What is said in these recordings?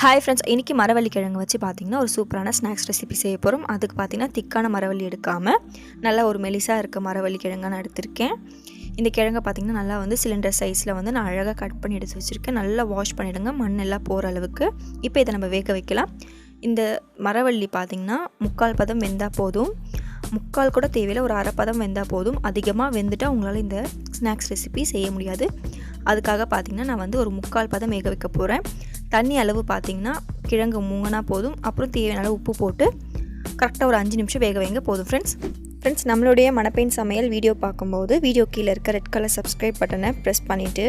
Hi friends, இன்றைக்கி மரவள்ளி கிழங்கு வச்சு பார்த்திங்கன்னா ஒரு சூப்பரான ஸ்நாக்ஸ் ரெசிபி செய்ய போகிறோம். அதுக்கு பார்த்திங்கன்னா திக்கான மரவள்ளி எடுக்காமல் நல்லா ஒரு மெலிசாக இருக்க மரவள்ளி கிழங்கு நான் எடுத்திருக்கேன். இந்த கிழங்கை பார்த்திங்கன்னா நல்லா வந்து சிலிண்டர் சைஸில் வந்து நான் அழகாக கட் பண்ணி எடுத்து வச்சுருக்கேன். நல்லா வாஷ் பண்ணிவிடுங்க, மண் எல்லாம் போகிற அளவுக்கு. இப்போ இதை நம்ம வேக வைக்கலாம். இந்த மரவள்ளி பார்த்திங்கன்னா 3/4 பதம் வெந்தால் போதும். 3/4 கூட தேவையில்லை, ஒரு 1/2 பதம் வெந்தால் போதும். அதிகமாக வெந்துட்டால் உங்களால் இந்த ஸ்நாக்ஸ் ரெசிபி செய்ய முடியாது. அதுக்காக பார்த்திங்கன்னா நான் வந்து ஒரு 3/4 பதம் வேக வைக்க போகிறேன். தண்ணி அளவு பார்த்திங்கன்னா கிழங்கு மூங்கினா போதும். அப்புறம் தேவையான அளவு உப்பு போட்டு கரெக்டாக ஒரு 5 நிமிஷம் வேக வைங்க போதும். ஃப்ரெண்ட்ஸ் நம்மளுடைய மணப்பெண் சமையல் வீடியோ பார்க்கும்போது வீடியோ கீழே இருக்க ரெட் கலர் சப்ஸ்கிரைப் பட்டனை ப்ரெஸ் பண்ணிவிட்டு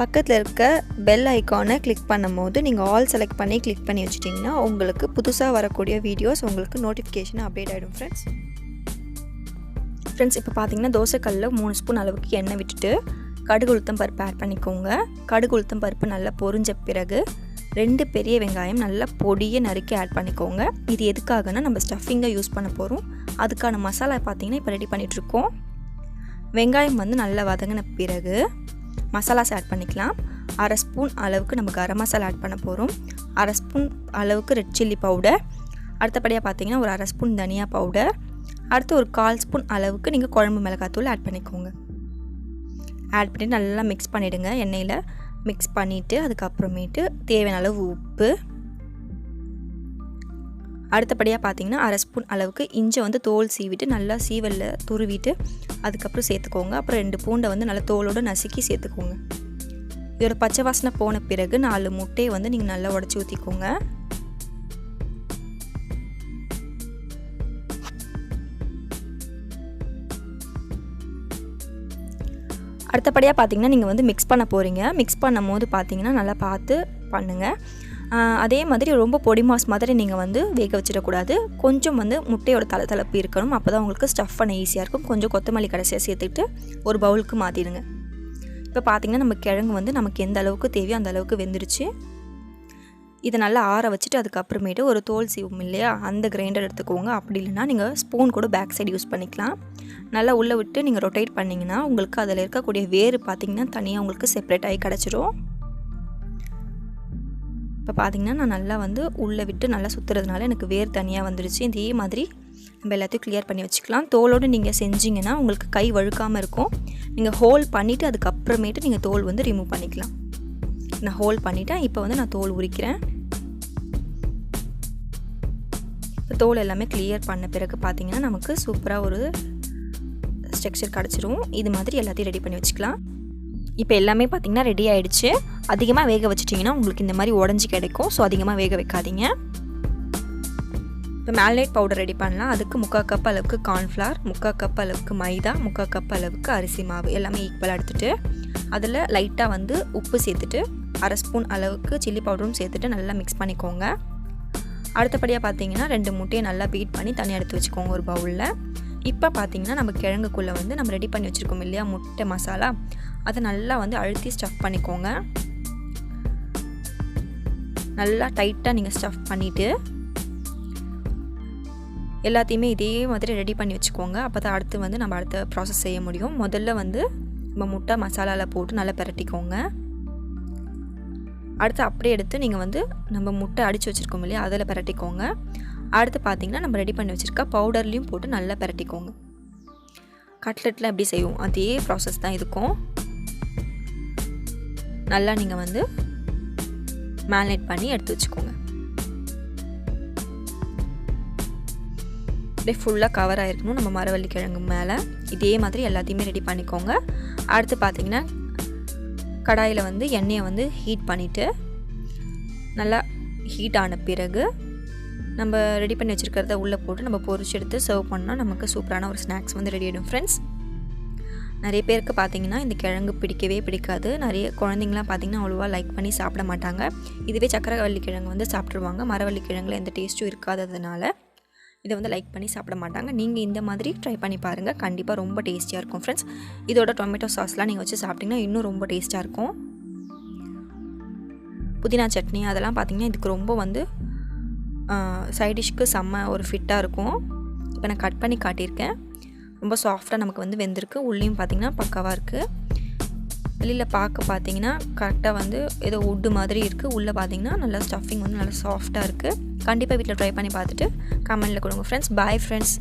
பக்கத்தில் இருக்க பெல் ஐக்கானை கிளிக் பண்ணும்போது நீங்கள் ஆல் செலக்ட் பண்ணி கிளிக் பண்ணி வச்சிட்டிங்கன்னா உங்களுக்கு புதுசாக வரக்கூடிய வீடியோஸ் உங்களுக்கு நோட்டிஃபிகேஷன் அப்டேட் ஆகிடும். ஃப்ரெண்ட்ஸ் இப்போ பார்த்திங்கன்னா தோசைக்கல்லில் 3 ஸ்பூன் அளவுக்கு எண்ணெய் விட்டுட்டு கடுகு உளுத்தம் பருப்பு ஆட் பண்ணிக்கோங்க. கடுகு உளுத்தம் பருப்பு நல்லா பொரிஞ்ச பிறகு 2 பெரிய வெங்காயம் நல்லா பொடியை நறுக்கி ஆட் பண்ணிக்கோங்க. இது எதுக்காகனா நம்ம ஸ்டஃபிங்கை யூஸ் பண்ண போகிறோம். அதுக்கான மசாலா பார்த்திங்கன்னா இப்போ ரெடி பண்ணிகிட்ருக்கோம். வெங்காயம் வந்து நல்லா வதங்கின பிறகு மசாலாஸ் ஆட் பண்ணிக்கலாம். 1/2 ஸ்பூன் அளவுக்கு நம்ம கரம் மசாலா ஆட் பண்ண போகிறோம். 1/2 ஸ்பூன் அளவுக்கு ரெட் சில்லி பவுடர். அடுத்தபடியாக பார்த்திங்கன்னா ஒரு 1/2 ஸ்பூன் தனியா பவுடர். அடுத்து ஒரு 1/4 ஸ்பூன் அளவுக்கு நீங்கள் குழம்பு மிளகாத்தூள் ஆட் பண்ணிக்கோங்க. ஆட் பண்ணிவிட்டு நல்லா மிக்ஸ் பண்ணிவிடுங்க. எண்ணெயில் மிக்ஸ் பண்ணிவிட்டு அதுக்கப்புறமேட்டு தேவையான அளவு உப்பு. அடுத்தபடியாக பார்த்திங்கன்னா 1/2 ஸ்பூன் அளவுக்கு இஞ்சி வந்து தோல் சீவிட்டு நல்லா சீவலில் துருவிட்டு அதுக்கப்புறம் சேர்த்துக்கோங்க. அப்புறம் 2 பூண்டை வந்து நல்லா தோலோடு நசுக்கி சேர்த்துக்கோங்க. இதோட பச்சை வாசனை போன பிறகு 4 முட்டையை வந்து நீங்கள் நல்லா உடச்சி ஊற்றிக்கோங்க. அடுத்தபடியாக பார்த்திங்கன்னா நீங்கள் வந்து மிக்ஸ் பண்ண போகிறீங்க. மிக்ஸ் பண்ணும் போது பார்த்திங்கன்னா நல்லா பார்த்து பண்ணுங்கள். அதே மாதிரி ரொம்ப பொடி மாஸ் மாதிரி நீங்கள் வந்து வேக வச்சிடக்கூடாது. கொஞ்சம் வந்து முட்டையோட தளப்பு இருக்கணும். அப்போ தான் உங்களுக்கு ஸ்டஃப் பண்ண ஈஸியாக இருக்கும். கொஞ்சம் கொத்தமல்லி கடைசியாக சேர்த்துக்கிட்டு ஒரு பவுலுக்கு மாற்றிடுங்க. இப்போ பார்த்திங்கன்னா நம்ம கிழங்கு வந்து நமக்கு எந்த அளவுக்கு தேவையோ அந்த அளவுக்கு வெந்துருச்சு. இதை நல்லா ஆற வச்சுட்டு அதுக்கப்புறமேட்டு ஒரு தோல் சீவும் இல்லையா, அந்த கிரைண்டர் எடுத்துக்கோங்க. அப்படி இல்லைனா நீங்கள் ஸ்பூன் கூட பேக் சைடு யூஸ் பண்ணிக்கலாம். நல்லா உள்ளே விட்டு நீங்கள் ரொட்டேட் பண்ணிங்கன்னா உங்களுக்கு அதில் இருக்கக்கூடிய வேறு பார்த்திங்கன்னா தனியாக உங்களுக்கு செப்பரேட் ஆகி கிடச்சிரும். இப்போ பார்த்திங்கன்னா நான் நல்லா வந்து உள்ளே விட்டு நல்லா சுற்றுறதுனால எனக்கு வேர் தனியாக வந்துடுச்சு. இதே மாதிரி நம்ம எல்லாத்தையும் கிளியர் பண்ணி வச்சுக்கலாம். தோலோடு நீங்கள் செஞ்சிங்கன்னா உங்களுக்கு கை வழுக்காமல் இருக்கும். நீங்கள் ஹோல் பண்ணிவிட்டு அதுக்கப்புறமேட்டு நீங்கள் தோல் வந்து ரிமூவ் பண்ணிக்கலாம். நான் ஹோல் பண்ணிவிட்டேன். இப்போ வந்து நான் தோல் உரிக்கிறேன். இப்போ தோல் எல்லாமே கிளியர் பண்ண பிறகு பார்த்திங்கன்னா நமக்கு சூப்பராக ஒரு ஸ்ட்ரக்சர் கிடச்சிரும். இது மாதிரி எல்லாத்தையும் ரெடி பண்ணி வச்சுக்கலாம். இப்போ எல்லாமே பார்த்திங்கன்னா ரெடி ஆகிடுச்சு. அதிகமாக வேக வச்சிட்டிங்கன்னா உங்களுக்கு இந்த மாதிரி உடஞ்சி கிடைக்கும். ஸோ அதிகமாக வேக வைக்காதீங்க. இப்போ மேரினேட் பவுடர் ரெடி பண்ணலாம். அதுக்கு 3/4 கப் அளவுக்கு கார்ன்ஃப்ளவர், 3/4 கப் அளவுக்கு மைதா, 3/4 கப் அளவுக்கு அரிசி மாவு எல்லாமே ஈக்குவலாக எடுத்துகிட்டு அதில் லைட்டாக வந்து உப்பு சேர்த்துட்டு 1/2 ஸ்பூன் அளவுக்கு சில்லி பவுடரும் சேர்த்துட்டு நல்லா மிக்ஸ் பண்ணிக்கோங்க. அடுத்தபடியாக பார்த்திங்கன்னா 2 முட்டையை நல்லா பீட் பண்ணி தனியாக எடுத்து வச்சுக்கோங்க ஒரு பவுலில். இப்போ பார்த்திங்கன்னா நம்ம கிழங்குக்குள்ளே வந்து நம்ம ரெடி பண்ணி வச்சுருக்கோம் இல்லையா முட்டை மசாலா, அதை நல்லா வந்து அழுத்தி ஸ்டஃப் பண்ணிக்கோங்க. நல்லா டைட்டாக நீங்கள் ஸ்டஃப் பண்ணிவிட்டு எல்லாத்தையுமே இதே மாதிரி ரெடி பண்ணி வச்சுக்கோங்க. அப்போ தான் அடுத்து வந்து நம்ம அடுத்த ப்ராசஸ் செய்ய முடியும். முதல்ல வந்து நம்ம முட்டை மசாலாவில் போட்டு நல்லா பிரட்டிக்கோங்க. அடுத்து அப்படியே எடுத்து நீங்கள் வந்து நம்ம முட்டை அடித்து வச்சுருக்கோம் இல்லையா அதில் பிரட்டிக்கோங்க. அடுத்து பார்த்திங்கன்னா நம்ம ரெடி பண்ணி வச்சுருக்க பவுடர்லேயும் போட்டு நல்லா பிரட்டிக்கோங்க. கட்லெட்டில் எப்படி செய்வோம் அதே ப்ராசஸ் தான் இருக்கும். நல்லா நீங்கள் வந்து மேரினேட் பண்ணி எடுத்து வச்சுக்கோங்க. அப்படியே ஃபுல்லாக கவர் ஆகிருக்கணும் நம்ம மரவள்ளி கிழங்கு மேலே. இதே மாதிரி எல்லாத்தையுமே ரெடி பண்ணிக்கோங்க. அடுத்து பார்த்திங்கன்னா கடாயில் வந்து எண்ணெயை வந்து ஹீட் பண்ணிவிட்டு நல்லா ஹீட் ஆன பிறகு நம்ம ரெடி பண்ணி வச்சுருக்கிறத உள்ளே போட்டு நம்ம பொரிச்சு எடுத்து சர்வ் பண்ணால் நமக்கு சூப்பரான ஒரு ஸ்நாக்ஸ் வந்து ரெடி ஆகிடும். ஃப்ரெண்ட்ஸ், நிறைய பேருக்கு பார்த்திங்கன்னா இந்த கிழங்கு பிடிக்கவே பிடிக்காது. நிறைய குழந்தைங்களாம் பார்த்திங்கன்னா அவ்வளோவா லைக் பண்ணி சாப்பிட மாட்டாங்க. இதுவே சக்கரவள்ளி கிழங்கு வந்து சாப்பிட்ருவாங்க. மரவள்ளி கிழங்குல எந்த டேஸ்ட்டும் இருக்காததுனால இதை வந்து லைக் பண்ணி சாப்பிட மாட்டாங்க. நீங்கள் இந்த மாதிரி ட்ரை பண்ணி பாருங்கள். கண்டிப்பாக ரொம்ப டேஸ்டியாக இருக்கும். ஃப்ரெண்ட்ஸ், இதோட டொமேட்டோ சாஸ்லாம் நீங்கள் வச்சு சாப்பிட்டிங்கன்னா இன்னும் ரொம்ப டேஸ்ட்டாக இருக்கும். புதினா சட்னி அதெல்லாம் பார்த்திங்கன்னா இதுக்கு ரொம்ப வந்து சைட் டிஷ்க்கு செம்ம ஒரு ஃபிட்டாக இருக்கும். இப்போ நான் கட் பண்ணி காட்டியிருக்கேன். ரொம்ப சாஃப்டாக நமக்கு வந்து வெந்திருக்கு. உள்ளேயும் பார்த்திங்கன்னா பக்காவாக இருக்குது. வெளியில் பார்த்தீங்கன்னா கரெக்டாக வந்து ஏதோ வுட்டு மாதிரி இருக்குது. உள்ளே பார்த்தீங்கன்னா நல்லா ஸ்டஃபிங் வந்து நல்லா சாஃப்டாக இருக்குது. கண்டிப்பாக வீட்டில் ட்ரை பண்ணி பார்த்துட்டு கமெண்ட்டில் கொடுங்க ஃப்ரெண்ட்ஸ். Bye friends.